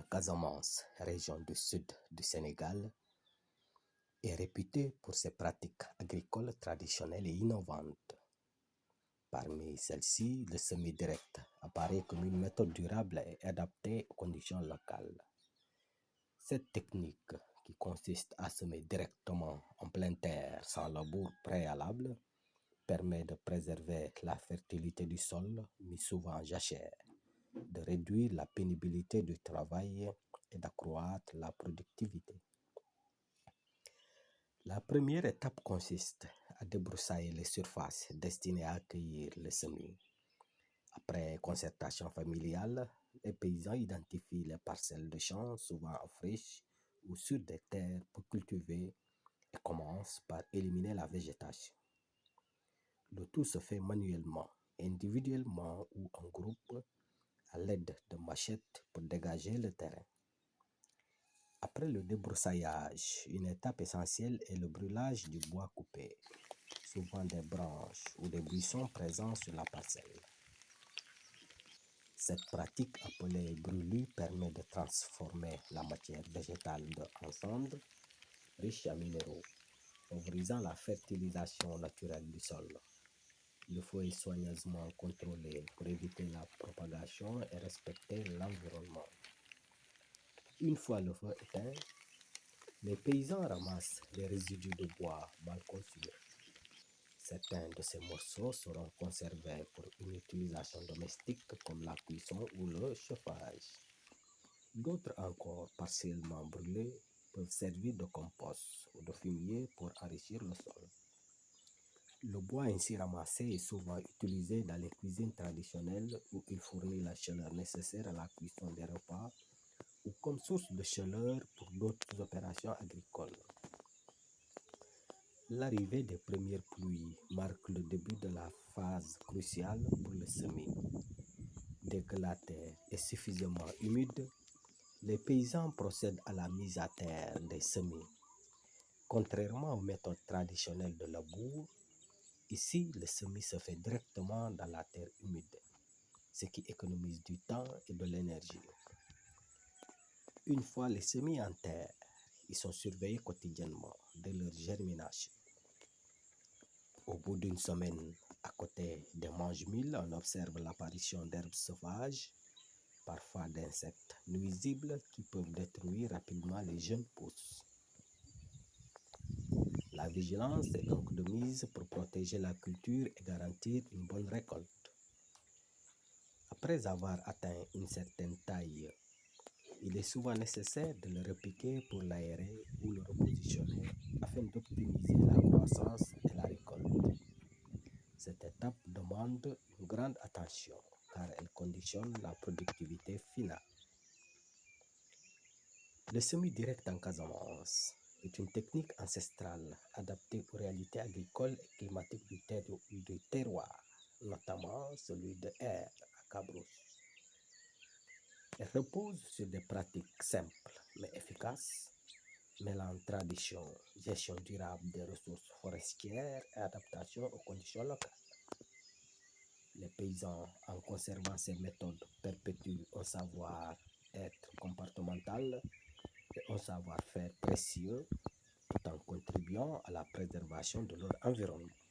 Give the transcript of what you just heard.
La Casamance, région du sud du Sénégal, est réputée pour ses pratiques agricoles traditionnelles et innovantes. Parmi celles-ci, le semis direct apparaît comme une méthode durable et adaptée aux conditions locales. Cette technique, qui consiste à semer directement en pleine terre sans labour préalable, permet de préserver la fertilité du sol, mis souvent en jachère, de réduire la pénibilité du travail et d'accroître la productivité. La première étape consiste à débroussailler les surfaces destinées à accueillir le semis. Après concertation familiale, les paysans identifient les parcelles de champs, souvent en friche ou sur des terres peu cultivées, et commencent par éliminer la végétation. Le tout se fait manuellement, individuellement ou en groupe, à l'aide de machettes pour dégager le terrain. Après le débroussaillage, une étape essentielle est le brûlage du bois coupé, souvent des branches ou des buissons présents sur la parcelle. Cette pratique appelée brûlure permet de transformer la matière végétale en cendres riches en minéraux, favorisant la fertilisation naturelle du sol. Le feu est soigneusement contrôlé pour éviter la propagation et respecter l'environnement. Une fois le feu éteint, les paysans ramassent les résidus de bois mal consumés. Certains de ces morceaux seront conservés pour une utilisation domestique comme la cuisson ou le chauffage. D'autres encore partiellement brûlés peuvent servir de compost ou de fumier pour enrichir le sol. Le bois ainsi ramassé est souvent utilisé dans les cuisines traditionnelles où il fournit la chaleur nécessaire à la cuisson des repas ou comme source de chaleur pour d'autres opérations agricoles. L'arrivée des premières pluies marque le début de la phase cruciale pour le semis. Dès que la terre est suffisamment humide, les paysans procèdent à la mise à terre des semis. Contrairement aux méthodes traditionnelles de labour, ici le semis se fait directement dans la terre humide, ce qui économise du temps et de l'énergie. Une fois les semis en terre, ils sont surveillés quotidiennement dès leur germination. Au bout d'une semaine, à côté des mange-mille, on observe l'apparition d'herbes sauvages, parfois d'insectes nuisibles qui peuvent détruire rapidement les jeunes pousses. La vigilance est donc de mise pour protéger la culture et garantir une bonne récolte. Après avoir atteint une certaine taille, il est souvent nécessaire de le repiquer pour l'aérer ou le repositionner afin d'optimiser la croissance et la récolte. Cette étape demande une grande attention car elle conditionne la productivité finale. Le semis direct en Casamance est une technique ancestrale adaptée aux réalités agricoles et climatiques du terroir, notamment celui de Air à Cabrousse. Elle repose sur des pratiques simples mais efficaces, mêlant tradition, gestion durable des ressources forestières et adaptation aux conditions locales. Les paysans, en conservant ces méthodes, perpétuent un savoir-être comportemental et un savoir-faire précieux, tout en contribuant à la préservation de leur environnement.